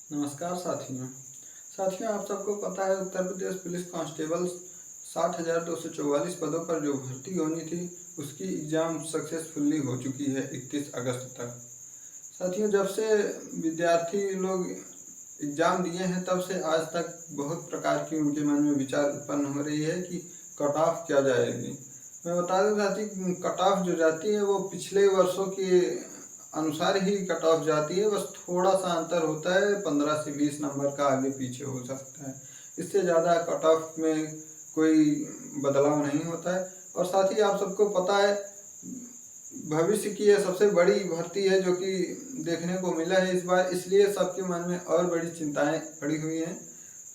नमस्कार साथियों, आप सबको पता है उत्तर प्रदेश पुलिस कांस्टेबल 60,244 पदों पर जो भर्ती होनी थी उसकी एग्ज़ाम सक्सेसफुली हो चुकी है 31 अगस्त तक। साथियों, जब से विद्यार्थी लोग एग्ज़ाम दिए हैं तब से आज तक बहुत प्रकार की उनके मन में विचार उत्पन्न हो रही है कि कट ऑफ क्या जाएगी। मैं बता दूं साथी, कट ऑफ जो जाती है वो पिछले वर्षों के अनुसार ही कट ऑफ जाती है, बस थोड़ा सा अंतर होता है, 15 से 20 नंबर का आगे पीछे हो सकता है। इससे ज़्यादा कट ऑफ में कोई बदलाव नहीं होता है। और साथ ही आप सबको पता है भविष्य की यह सबसे बड़ी भर्ती है जो कि देखने को मिला है इस बार, इसलिए सबके मन में और बड़ी चिंताएं पड़ी हुई हैं।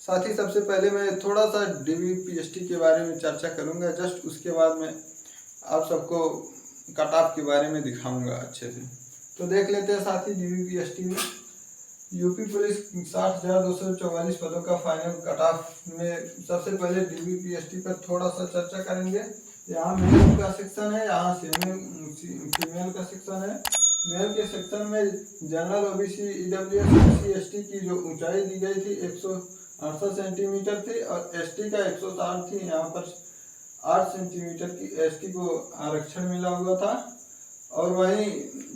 साथ ही सबसे पहले मैं थोड़ा सा DVPST के बारे में चर्चा करूंगा, जस्ट उसके बाद मैं आप सबको कट ऑफ के बारे में दिखाऊंगा अच्छे से। तो देख लेते हैं साथ ही DVPST में यूपी पुलिस 60,244 पदों का फाइनल कट ऑफ में सबसे पहले DVPST पर थोड़ा सा चर्चा करेंगे। यहाँ मेल का सेक्शन है, यहाँ फीमेल का सेक्शन है। मेल के सेक्शन में general OBC EWS SC ST की जो ऊंचाई दी गई थी 168 सेंटीमीटर थी और ST का 160 थी। यहाँ पर 8 सेंटीमीटर की ST को आरक्षण मिला हुआ था। और वहीं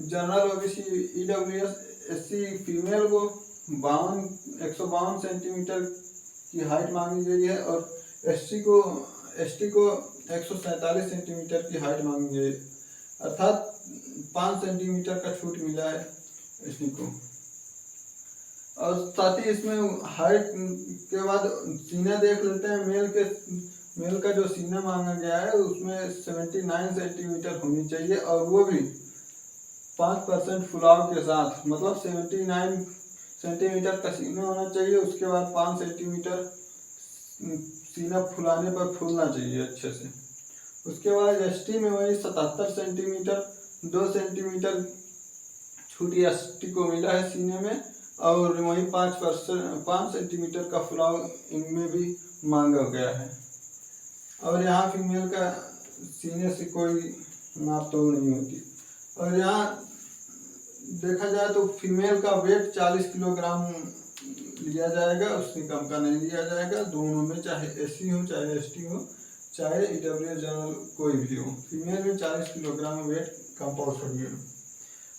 general OBC EWS SC female को 152 सेंटीमीटर की हाइट मांगी गई है और ST को 147 सेंटीमीटर की हाइट मांगी गई, अर्थात 5 सेंटीमीटर का छूट मिला है ST को। और साथ ही इसमें हाइट के बाद सीना देख लेते हैं। मेल का जो सीना मांगा गया है उसमें 79 सेंटीमीटर होनी चाहिए और वो भी 5% फुलाव के साथ, मतलब 79 सेंटीमीटर का सीना होना चाहिए। उसके बाद 5 सेंटीमीटर सीना फुलाने पर फूलना चाहिए अच्छे से। उसके बाद ST में वही 77 सेंटीमीटर, 2 सेंटीमीटर छूट ST को मिला है सीने में और वहीं 5 सेंटीमीटर का फुलाव इनमें भी मांगा गया है। और यहाँ फीमेल का सीने से कोई नाप तोल नहीं होती। और यहाँ देखा जाए तो फीमेल का वेट 40 किलोग्राम लिया जाएगा, उससे कम का नहीं लिया जाएगा। दोनों में चाहे SC हो चाहे ST हो चाहे EWS जनरल कोई भी हो, फीमेल में 40 किलोग्राम वेट कंपल्सरी है।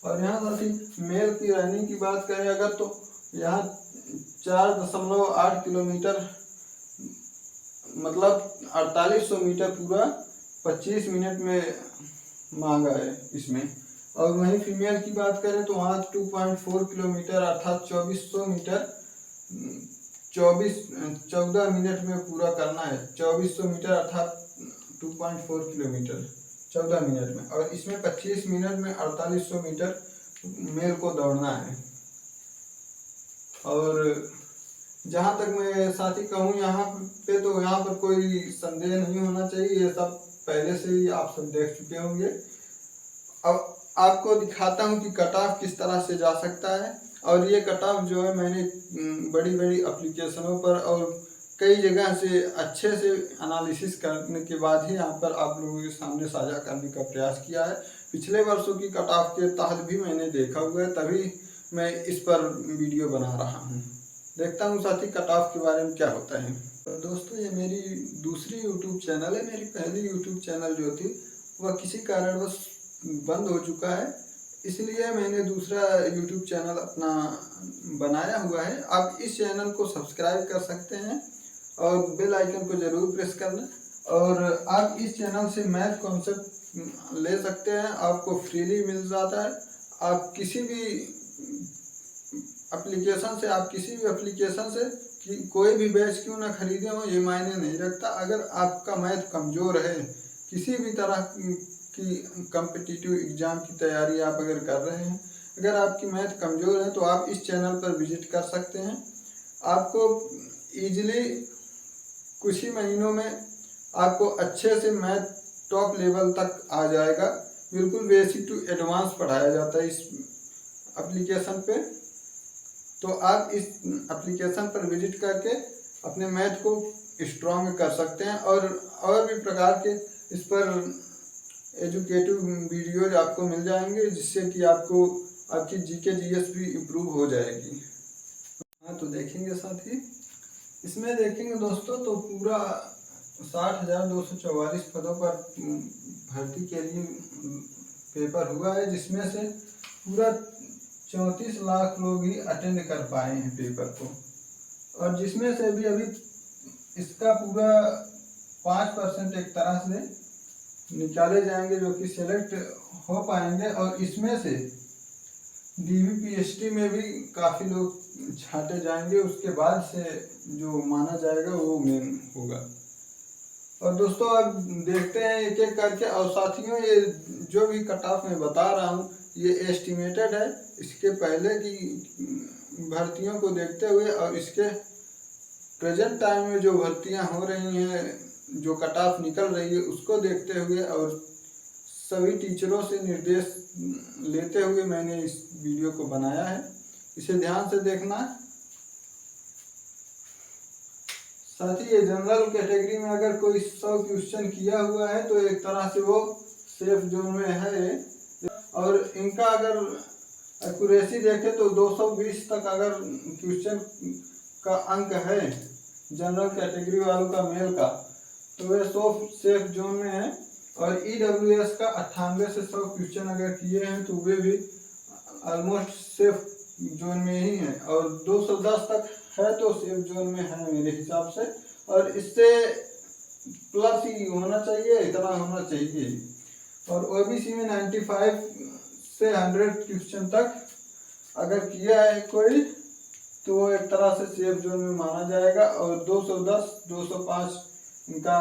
और यहाँ साथ ही मेल की रनिंग की बात करें अगर तो यहाँ 4.8 किलोमीटर, मतलब 4800 मीटर पूरा 25 मिनट में मांगा है इसमें। और वहीं फीमेल की बात करें तो वहाँ 2.4 किलोमीटर अर्थात 2400 मीटर 14 मिनट में पूरा करना है। 2400 मीटर अर्थात 2.4 किलोमीटर 14 मिनट में, और इसमें 25 मिनट में 4800 मीटर मेल को दौड़ना है। और जहाँ तक मैं साथी कहूँ यहाँ पर कोई संदेह नहीं होना चाहिए, ये सब पहले से ही आप सब देख चुके होंगे। अब आपको दिखाता हूँ कि कट ऑफ किस तरह से जा सकता है। और ये कट ऑफ जो है मैंने बड़ी बड़ी एप्लीकेशनों पर और कई जगह से अच्छे से एनालिसिस करने के बाद ही यहाँ पर आप लोगों के सामने साझा करने का प्रयास किया है। पिछले वर्षों की कट ऑफ के तहत भी मैंने देखा हुआ है, तभी मैं इस पर वीडियो बना रहा हूँ। देखता हूँ साथी कट ऑफ के बारे में क्या होता है। तो दोस्तों, ये मेरी दूसरी यूट्यूब चैनल है। मेरी पहली यूट्यूब चैनल जो थी वह किसी कारणवश बंद हो चुका है, इसलिए मैंने दूसरा यूट्यूब चैनल अपना बनाया हुआ है। आप इस चैनल को सब्सक्राइब कर सकते हैं और बेल आइकन को ज़रूर प्रेस करना। और आप इस चैनल से मैथ कॉन्सेप्ट ले सकते हैं, आपको फ्रीली मिल जाता है। आप किसी भी एप्लीकेशन से कोई भी बैच क्यों ना खरीदे हो, ये मायने नहीं रखता। अगर आपका मैथ कमज़ोर है, किसी भी तरह की कॉम्पिटिटिव एग्ज़ाम की तैयारी आप अगर कर रहे हैं, अगर आपकी मैथ कमज़ोर है तो आप इस चैनल पर विजिट कर सकते हैं। आपको ईजिली कुछ ही महीनों में आपको अच्छे से मैथ टॉप लेवल तक आ जाएगा। बिल्कुल बेसिक टू एडवांस पढ़ाया जाता है इस एप्लीकेशन पे। तो आप इस एप्लीकेशन पर विजिट करके अपने मैथ को स्ट्रॉन्ग कर सकते हैं। और भी प्रकार के इस पर एजुकेटिव वीडियोज आपको मिल जाएंगे, जिससे कि आपकी GK GS भी इम्प्रूव हो जाएगी। तो देखेंगे साथ ही। इसमें देखेंगे दोस्तों तो पूरा 60,244 पदों पर भर्ती के लिए पेपर हुआ है, जिसमें से पूरा 34 लाख लोग ही अटेंड कर पाए हैं पेपर को, और जिसमें से भी अभी इसका पूरा 5% एक तरह से निकाले जाएंगे जो कि सेलेक्ट हो पाएंगे, और इसमें से DVPST में भी काफ़ी लोग छांटे जाएंगे, उसके बाद से जो माना जाएगा वो मेन होगा। और दोस्तों अब देखते हैं एक एक करके। और साथियों ये जो भी कट ऑफ मैं बता रहा हूँ ये एस्टिमेटेड है, इसके पहले की भर्तियों को देखते हुए और इसके प्रेजेंट टाइम में जो भर्तियां हो रही हैं, जो कट ऑफ निकल रही है उसको देखते हुए और सभी टीचरों से निर्देश लेते हुए मैंने इस वीडियो को बनाया है। इसे ध्यान से देखना। साथ ही ये जनरल कैटेगरी में अगर कोई 100 क्वेश्चन किया हुआ है तो एक तरह से वो सेफ जोन में है, और इनका अगर एक्यूरेसी देखें तो 220 तक अगर क्वेश्चन का अंक है जनरल कैटेगरी वालों का मेल का, तो वे सेफ जोन में है। और EWS का 98 से 100 क्वेश्चन अगर किए हैं तो वे भी ऑलमोस्ट सेफ जोन में ही है, और 210 तक है तो सेफ जोन में है मेरे हिसाब से, और इससे प्लस ही होना चाहिए, इतना होना चाहिए। और OBC में 95 से 100 क्वेश्चन तक अगर किया है कोई तो वो एक तरह से सेफ जोन में माना जाएगा, और 210 205 इनका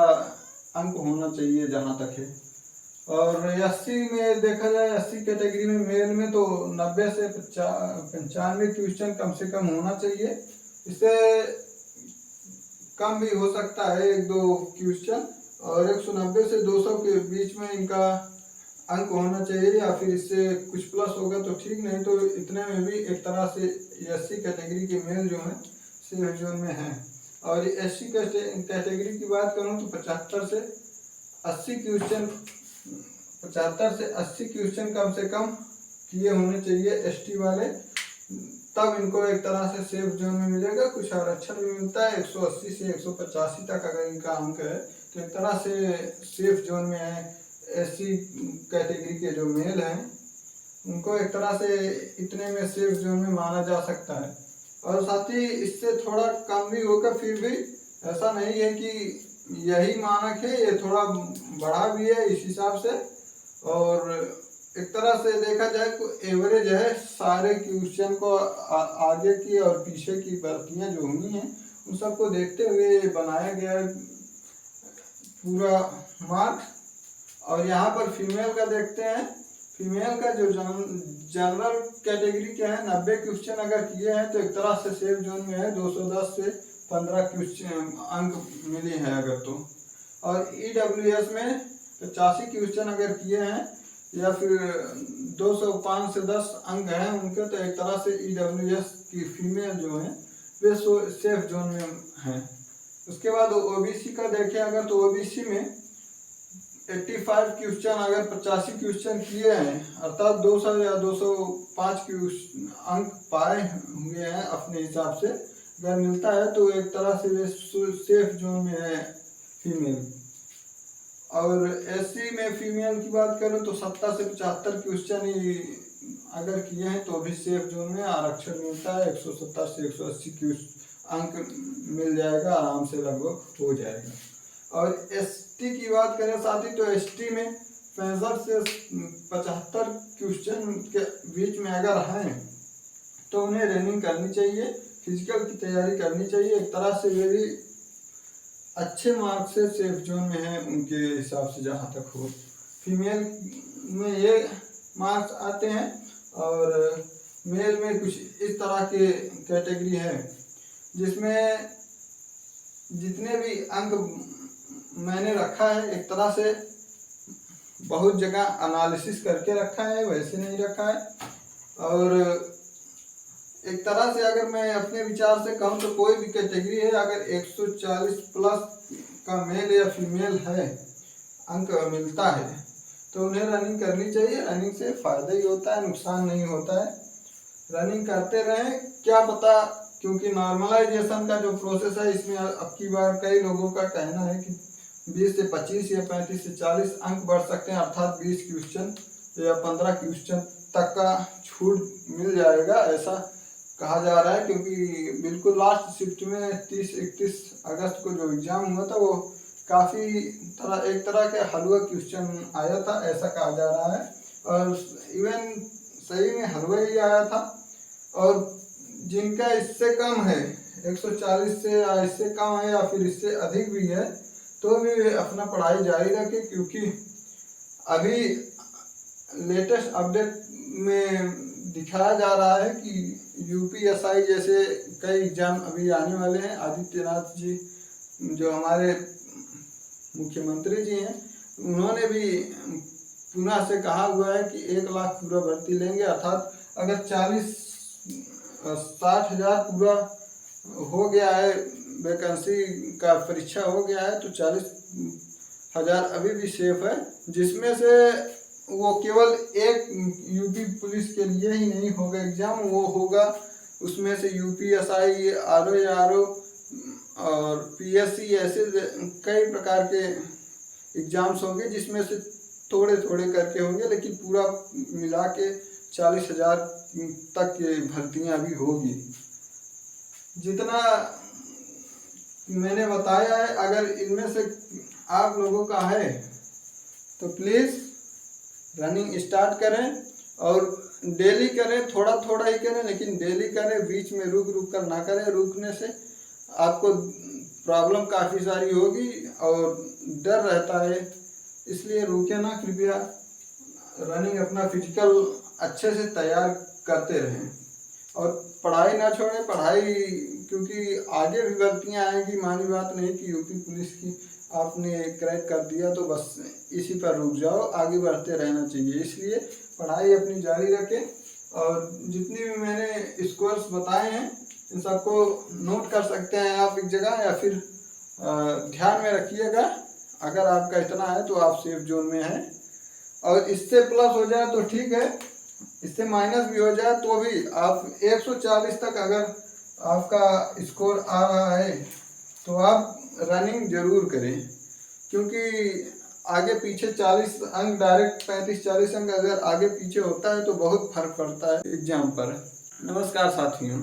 अंक होना चाहिए जहाँ तक है। और 80 में देखा जाए 80 कैटेगरी में मेल में तो 90 से 95 क्वेश्चन कम से कम होना चाहिए, इससे कम भी हो सकता है 1-2 क्वेश्चन, और 190 से 200 के बीच में इनका अंक होना चाहिए, या फिर इससे कुछ प्लस होगा तो ठीक, नहीं तो इतने में भी एक तरह से 80 कैटेगरी के मेल जो है सेफ जोन में है। और SC कैटेगरी की बात करूं तो 75 से 80 क्वेश्चन कम से कम किए होने चाहिए ST वाले, तब इनको एक तरह से सेफ जोन में मिलेगा। कुछ आरक्षण भी मिलता है 180 से 185 तक अगर इनका अंक है तो एक तरह से सेफ जोन में है। SC कैटेगरी के जो मेल हैं उनको एक तरह से इतने में सेफ जोन में माना जा सकता है, और साथ ही इससे थोड़ा कम भी होगा, फिर भी ऐसा नहीं है कि यही मानक है, ये थोड़ा बड़ा भी है इस हिसाब से। और एक तरह से देखा जाए तो एवरेज है, सारे क्वेश्चन को आगे की और पीछे की भर्तियाँ जो हुई हैं उन सबको देखते हुए बनाया गया है पूरा मार्क्स। और यहाँ पर फीमेल का देखते हैं। फीमेल का जो जनरल कैटेगरी के हैं 90 क्वेश्चन अगर किए हैं तो एक तरह से सेफ जोन में है, 210 से 15 क्वेश्चन अंक मिले हैं अगर तो। और EWS में 85 क्वेश्चन अगर किए हैं या फिर 205 से 10 अंक हैं उनके, तो एक तरह से EWS की फीमेल जो है वे सेफ जोन में हैं। उसके बाद OBC का देखें अगर तो OBC में 85 क्वेश्चन अगर 85 क्वेश्चन किए हैं, अर्थात 200 या 205 अंक पाए हुए हैं अपने हिसाब से अगर मिलता है तो एक तरह से वे सेफ जोन में है फीमेल। और SC में फीमेल की बात करें तो 70 से 75 क्वेश्चन ही अगर किए हैं तो भी सेफ जोन में आरक्षण मिलता है, 170 से 180 अंक मिल जाएगा, आराम से लगभग हो जाएगा। और ST की बात करें साथ ही तो ST में 65 से 75 क्वेश्चन के बीच में अगर हैं तो उन्हें रनिंग करनी चाहिए, फिजिकल की तैयारी करनी चाहिए, एक तरह से वे भी अच्छे मार्क्स से सेफ जोन में है उनके हिसाब से जहाँ तक हो। फीमेल में ये मार्क्स आते हैं, और मेल में कुछ इस तरह के कैटेगरी है जिसमें जितने भी अंक मैंने रखा है एक तरह से बहुत जगह एनालिसिस करके रखा है, वैसे नहीं रखा है। और एक तरह से अगर मैं अपने विचार से कहूँ तो कोई भी कैटेगरी है अगर 140 प्लस का मेल या फीमेल है अंक मिलता है तो उन्हें रनिंग करनी चाहिए। रनिंग से फ़ायदा ही होता है, नुकसान नहीं होता है। रनिंग करते रहें, क्या पता क्योंकि नॉर्मलाइजेशन का जो प्रोसेस है इसमें अब की बार कई लोगों का कहना है कि 20 से 25 या 35 से 40 अंक बढ़ सकते हैं, अर्थात 20 क्वेश्चन या 15 क्वेश्चन तक का छूट मिल जाएगा, ऐसा कहा जा रहा है। क्योंकि बिल्कुल लास्ट शिफ्ट में 30-31 अगस्त को जो एग्ज़ाम हुआ था वो काफ़ी एक तरह के हलवा क्वेश्चन आया था, ऐसा कहा जा रहा है। और इवन सही में हलवा ही आया था। और जिनका इससे कम है 140 से या इससे कम है या फिर इससे अधिक भी है तो भी अपना पढ़ाई जारी रखें, क्योंकि अभी लेटेस्ट अपडेट में दिखाया जा रहा है कि यूपीएसआई जैसे कई एग्जाम अभी आने वाले हैं। आदित्यनाथ जी जो हमारे मुख्यमंत्री जी हैं उन्होंने भी पुनः से कहा हुआ है कि 1 लाख पूरा भर्ती लेंगे, अर्थात अगर 60 हजार पूरा हो गया है, वैकेंसी का परीक्षा हो गया है, तो 40 हजार अभी भी सेफ है, जिसमें से वो केवल एक यूपी पुलिस के लिए ही नहीं होगा एग्ज़ाम, वो होगा उसमें से यूपीएसआई, आरओ और पीएससी, ऐसे कई प्रकार के एग्ज़ाम्स होंगे जिसमें से थोड़े थोड़े करके होंगे, लेकिन पूरा मिला के 40 हजार तक की भर्तियाँ अभी होगी। जितना मैंने बताया है, अगर इनमें से आप लोगों का है तो प्लीज़ रनिंग स्टार्ट करें और डेली करें, थोड़ा थोड़ा ही करें लेकिन डेली करें, बीच में रुक रुक कर ना करें। रुकने से आपको प्रॉब्लम काफ़ी सारी होगी और डर रहता है, इसलिए रुके ना कृपया। रनिंग अपना फिजिकल अच्छे से तैयार करते रहें और पढ़ाई ना छोड़ें। पढ़ाई क्योंकि आगे भी भर्तियाँ आएंगी, मानी बात नहीं कि यूपी पुलिस की आपने क्रैक कर दिया तो बस इसी पर रुक जाओ, आगे बढ़ते रहना चाहिए। इसलिए पढ़ाई अपनी जारी रखें और जितनी भी मैंने स्कोर्स बताए हैं इन सबको नोट कर सकते हैं आप एक जगह, या फिर ध्यान में रखिएगा। अगर आपका इतना है तो आप सेफ जोन में हैं, और इससे प्लस हो जाए तो ठीक है, इससे माइनस भी हो जाए तो भी आप 140 तक अगर आपका स्कोर आ रहा है तो आप रनिंग जरूर करें, क्योंकि आगे पीछे 40 अंक डायरेक्ट 35-40 अंक अगर आगे पीछे होता है तो बहुत फर्क पड़ता है एग्जाम पर। नमस्कार साथियों।